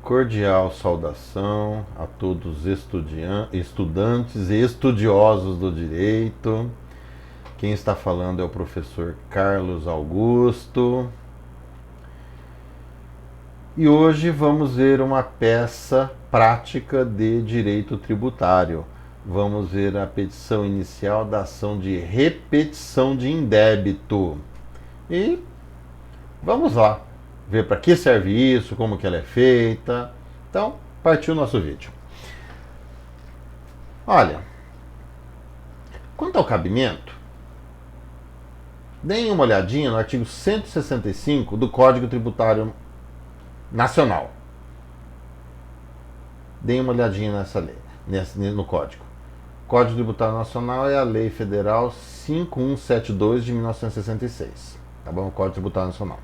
Cordial saudação a todos estudantes e estudiosos do direito. Quem está falando é o professor Carlos Augusto. E hoje vamos ver uma peça prática de direito tributário. Vamos ver a petição inicial da ação de repetição de indébito. E vamos lá ver para que serve isso, como que ela é feita. Então, partiu o nosso vídeo. Olha, quanto ao cabimento, deem uma olhadinha no artigo 165 do Código Tributário Nacional. Deem uma olhadinha nessa lei, no código. O Código Tributário Nacional é a Lei Federal 5172 de 1966. Tá bom? O Código Tributário Nacional.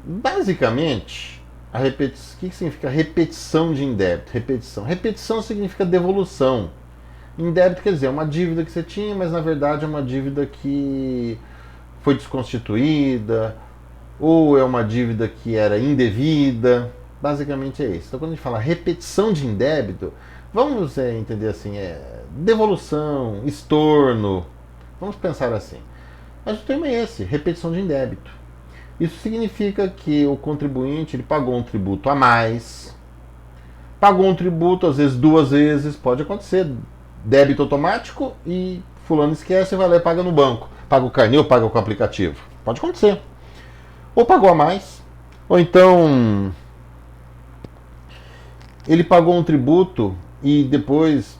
Basicamente, o que significa repetição de indébito? Repetição significa devolução. Indébito quer dizer uma dívida que você tinha, mas na verdade é uma dívida que foi desconstituída, ou é uma dívida que era indevida. Basicamente é isso. Então, quando a gente fala repetição de indébito, vamos entender assim, devolução, estorno. Vamos pensar assim. Mas o termo é esse, repetição de indébito. Isso significa que o contribuinte ele pagou um tributo a mais, pagou um tributo às vezes duas vezes, pode acontecer, débito automático e fulano esquece e vai lá e paga no banco, paga o carnê ou paga com o aplicativo, pode acontecer. Ou pagou a mais, ou então ele pagou um tributo e depois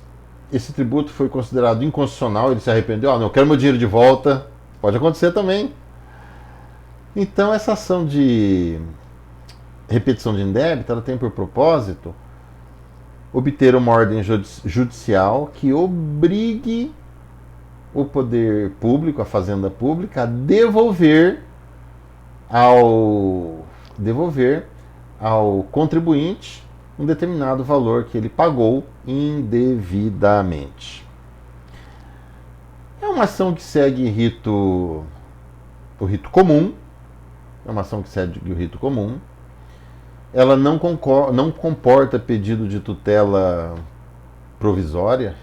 esse tributo foi considerado inconstitucional, ele se arrependeu, não, eu quero meu dinheiro de volta, pode acontecer também. Então, essa ação de repetição de indébito, ela tem por propósito obter uma ordem judicial que obrigue o poder público, a fazenda pública, a devolver ao contribuinte um determinado valor que ele pagou indevidamente. É uma ação que segue o rito comum. É uma ação que segue o rito comum. Ela não comporta pedido de tutela provisória,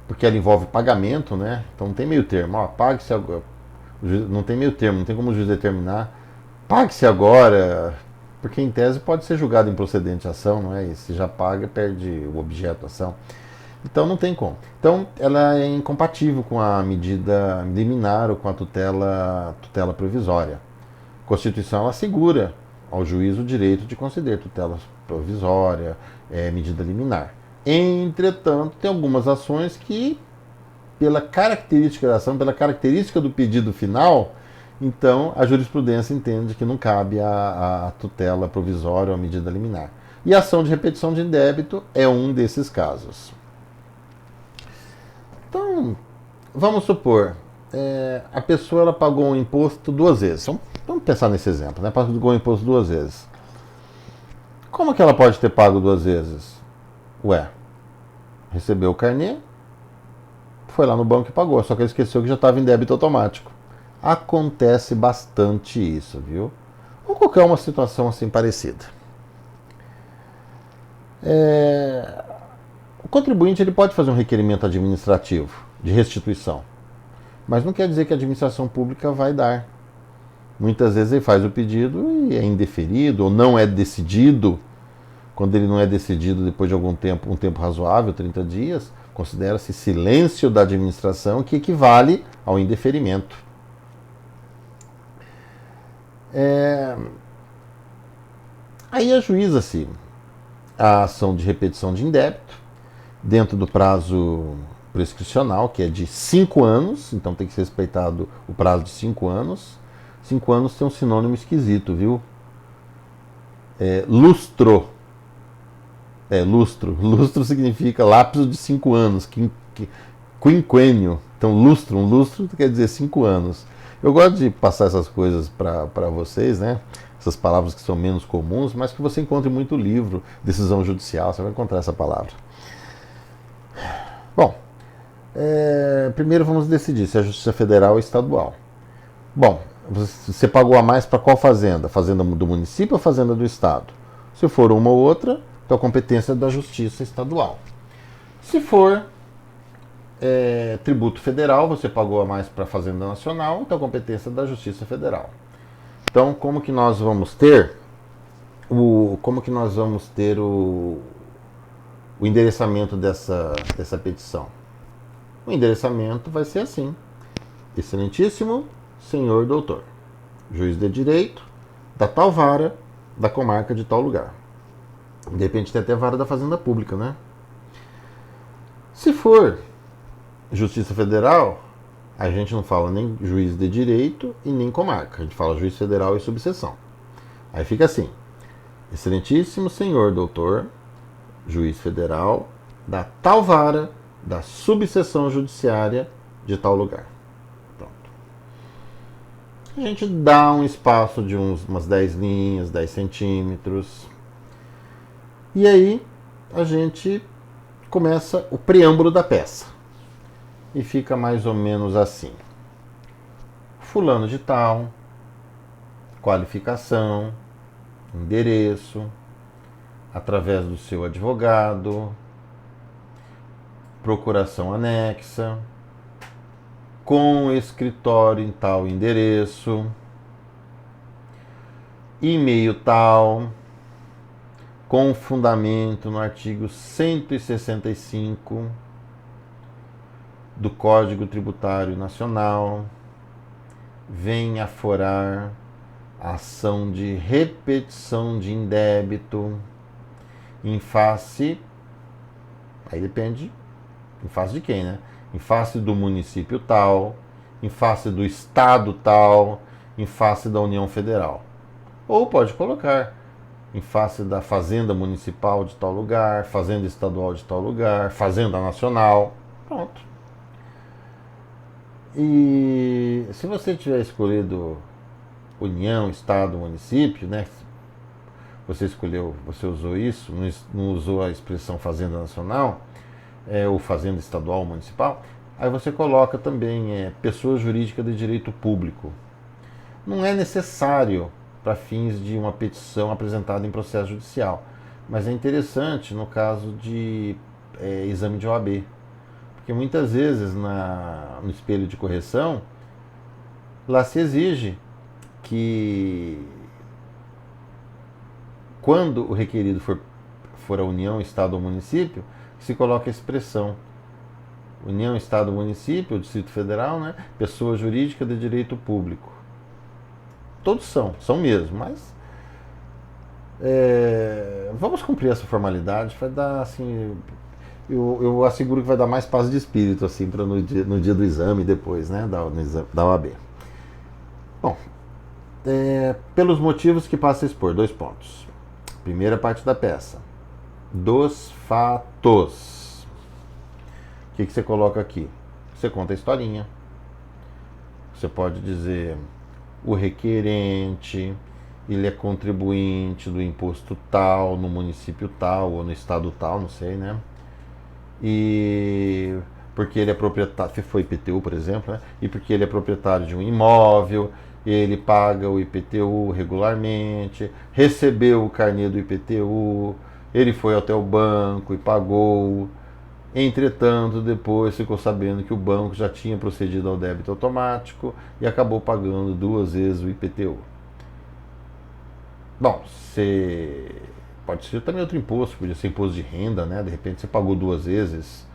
porque ela envolve pagamento, né? Então não tem meio termo. Pague-se agora. Não tem meio termo, não tem como o juiz determinar. Pague-se agora, porque em tese pode ser julgado improcedente a ação, não é? E se já paga, perde o objeto da ação. Então não tem como. Então ela é incompatível com a medida liminar ou com a tutela provisória. A Constituição ela assegura ao juiz o direito de conceder tutela provisória, medida liminar. Entretanto, tem algumas ações que, pela característica da ação, pela característica do pedido final, então a jurisprudência entende que não cabe a tutela provisória ou a medida liminar. E a ação de repetição de indébito é um desses casos. Então, vamos supor, a pessoa ela pagou um imposto duas vezes. Então, vamos pensar nesse exemplo, né? Pagou um imposto duas vezes. Como que ela pode ter pago duas vezes? Recebeu o carnê, foi lá no banco e pagou, só que ele esqueceu que já estava em débito automático. Acontece bastante isso, viu? Ou qualquer uma situação assim parecida. O contribuinte ele pode fazer um requerimento administrativo de restituição, mas não quer dizer que a administração pública vai dar. Muitas vezes ele faz o pedido e é indeferido ou não é decidido. Quando ele não é decidido depois de algum tempo, um tempo razoável, 30 dias, considera-se silêncio da administração, que equivale ao indeferimento. Aí ajuiza-se a ação de repetição de indébito dentro do prazo prescricional, que é de 5 anos, então tem que ser respeitado o prazo de 5 anos. 5 anos tem um sinônimo esquisito, viu? Lustro. Lustro. Lustro significa lapso de 5 anos, quinquênio. Então, um lustro quer dizer 5 anos. Eu gosto de passar essas coisas para vocês, né? Essas palavras que são menos comuns, mas que você encontra em muito livro, decisão judicial, você vai encontrar essa palavra. Bom, primeiro vamos decidir se é Justiça Federal ou Estadual. Bom, Você pagou a mais para qual fazenda? Fazenda do município ou fazenda do estado? Se for uma ou outra, então a competência é da Justiça Estadual. Se for tributo federal, você pagou a mais para a Fazenda Nacional, então a competência é da Justiça Federal. Então, como que nós vamos ter o endereçamento dessa petição? O endereçamento vai ser assim: Excelentíssimo senhor doutor, juiz de direito da tal vara da comarca de tal lugar. De repente tem até vara da Fazenda Pública, né? Se for Justiça Federal, a gente não fala nem juiz de direito e nem comarca. A gente fala juiz federal e subseção. Aí fica assim: Excelentíssimo senhor doutor, juiz federal da tal vara da subseção judiciária de tal lugar. Pronto. A gente dá um espaço de umas 10 linhas, 10 centímetros. E aí a gente começa o preâmbulo da peça. E fica mais ou menos assim: fulano de tal, qualificação, endereço, através do seu advogado, procuração anexa, com escritório em tal endereço, e-mail tal, com fundamento no artigo 165 do Código Tributário Nacional, vem aforar a ação de repetição de indébito em face, aí depende, em face de quem, né? Em face do município tal, em face do estado tal, em face da União Federal. Ou pode colocar em face da Fazenda Municipal de tal lugar, Fazenda Estadual de tal lugar, Fazenda Nacional. Pronto. E se você tiver escolhido União, Estado, Município, né? Você escolheu, você usou isso, não usou a expressão Fazenda Nacional, ou Fazenda Estadual ou Municipal, aí você coloca também pessoa jurídica de direito público. Não é necessário para fins de uma petição apresentada em processo judicial, mas é interessante no caso de exame de OAB. Porque muitas vezes no espelho de correção, lá se exige que quando o requerido for a União, Estado ou Município, se coloque a expressão União, Estado, Município, Distrito Federal, né? Pessoa jurídica de direito público. Todos são mesmo, mas vamos cumprir essa formalidade, vai dar assim... Eu asseguro que vai dar mais paz de espírito assim para no dia do exame depois, né, da OAB. Bom, pelos motivos que passa a expor, 2 pontos. Primeira parte da peça, dos fatos. O que você coloca aqui? Você conta a historinha. Você pode dizer: o requerente, ele é contribuinte do imposto tal, no município tal ou no estado tal, não sei, né? E porque ele é proprietário, se for IPTU, por exemplo, né? E porque ele é proprietário de um imóvel, ele paga o IPTU regularmente, recebeu o carnê do IPTU, ele foi até o banco e pagou. Entretanto, depois ficou sabendo que o banco já tinha procedido ao débito automático e acabou pagando 2 vezes o IPTU. Bom, pode ser também outro imposto, podia ser imposto de renda, né? De repente você pagou 2 vezes.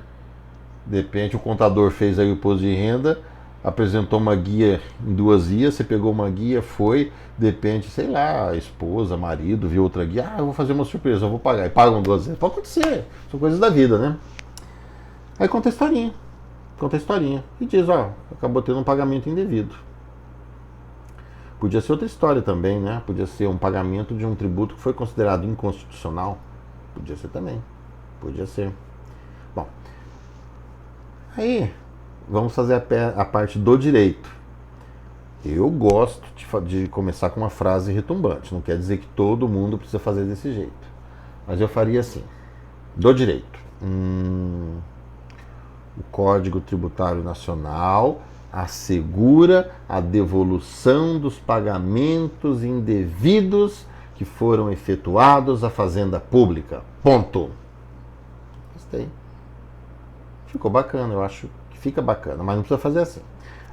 De repente o contador fez aí o imposto de renda, apresentou uma guia em 2 vias, você pegou uma guia, foi, de repente, sei lá, a esposa, marido, viu outra guia, eu vou fazer uma surpresa, eu vou pagar. E pagam 2 vezes. Pode acontecer, são coisas da vida, né? Aí conta a historinha. E diz, acabou tendo um pagamento indevido. Podia ser outra história também, né? Podia ser um pagamento de um tributo que foi considerado inconstitucional. Podia ser também. Podia ser. Bom, aí vamos fazer a parte do direito. Eu gosto de começar com uma frase retumbante. Não quer dizer que todo mundo precisa fazer desse jeito. Mas eu faria assim. Do direito. O Código Tributário Nacional assegura a devolução dos pagamentos indevidos que foram efetuados à fazenda pública. Ponto. Gostei. Ficou bacana, eu acho que fica bacana, mas não precisa fazer assim.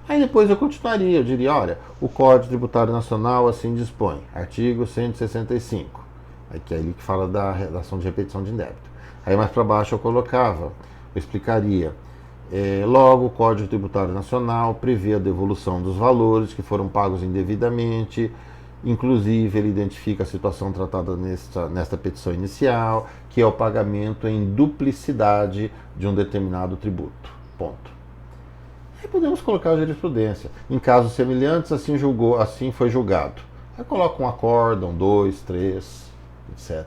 Aí depois eu continuaria, eu diria, olha, o Código Tributário Nacional assim dispõe, artigo 165, aí que é ele que fala da ação de repetição de indébito. Aí mais para baixo eu colocava, eu explicaria, logo o Código Tributário Nacional prevê a devolução dos valores que foram pagos indevidamente, inclusive ele identifica a situação tratada nesta petição inicial, que é o pagamento em duplicidade de um determinado tributo. Ponto. Aí podemos colocar a jurisprudência. Em casos semelhantes, assim foi julgado. Aí coloca um acórdão, 2, 3, etc.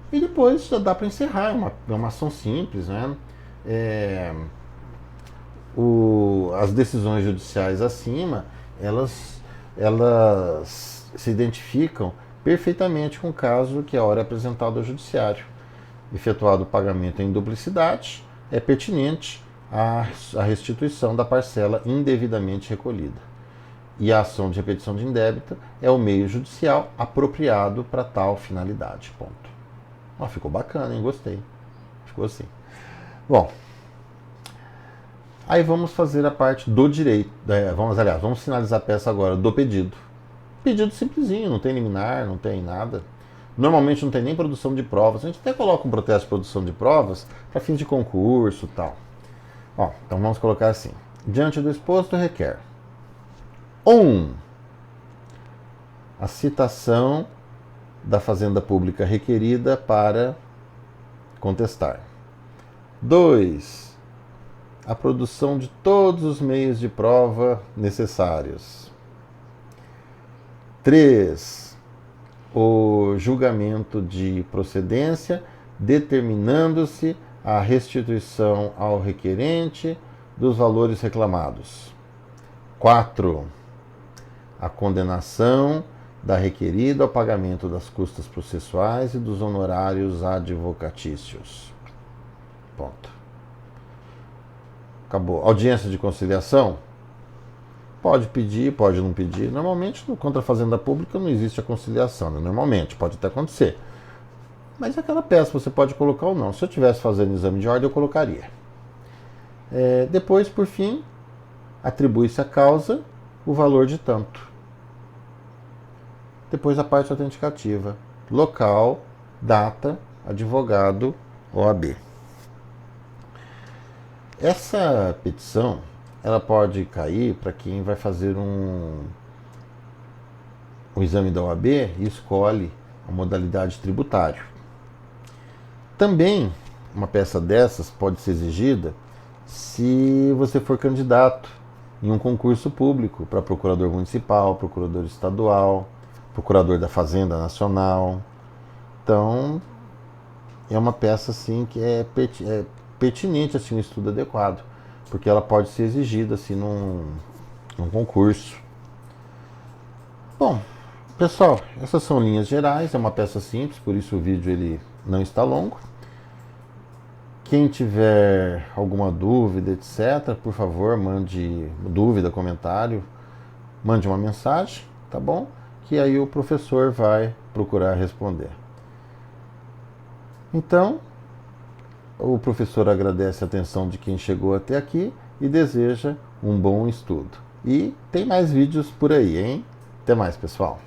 E depois já dá para encerrar, é uma ação simples, né? As decisões judiciais acima, elas se identificam perfeitamente com o caso que a hora é apresentado ao judiciário. Efetuado o pagamento em duplicidade, é pertinente a restituição da parcela indevidamente recolhida. E a ação de repetição de indébito é o meio judicial apropriado para tal finalidade. Ponto. Ficou bacana, hein? Gostei. Ficou assim. Bom, aí vamos fazer a parte do direito. Vamos finalizar a peça agora do pedido. Pedido simplesinho, não tem liminar, não tem nada. Normalmente não tem nem produção de provas. A gente até coloca um protesto de produção de provas para fins de concurso e tal. Então vamos colocar assim. Diante do exposto, requer 1. A citação da fazenda pública requerida para contestar. 2. A produção de todos os meios de prova necessários. 3. O julgamento de procedência, determinando-se a restituição ao requerente dos valores reclamados. 4. A condenação da requerida ao pagamento das custas processuais e dos honorários advocatícios. Ponto. Acabou. Audiência de conciliação? Pode pedir, pode não pedir. Normalmente, contra a fazenda pública não existe a conciliação, né? Normalmente, pode até acontecer. Mas aquela peça você pode colocar ou não. Se eu estivesse fazendo exame de ordem, eu colocaria. Depois, por fim, atribui-se à causa o valor de tanto. Depois a parte autenticativa. Local, data, advogado, OAB. Essa petição, ela pode cair para quem vai fazer um exame da OAB e escolhe a modalidade tributário. Também, uma peça dessas pode ser exigida se você for candidato em um concurso público para procurador municipal, procurador estadual, procurador da Fazenda Nacional. Então, é uma peça assim que é pertinente assim, um estudo adequado, porque ela pode ser exigida assim, num concurso. Bom, pessoal, essas são linhas gerais, é uma peça simples, por isso o vídeo ele não está longo. Quem tiver alguma dúvida, etc., por favor, mande dúvida, comentário, mande uma mensagem, tá bom? Que aí o professor vai procurar responder. Então, o professor agradece a atenção de quem chegou até aqui e deseja um bom estudo. E tem mais vídeos por aí, hein? Até mais, pessoal!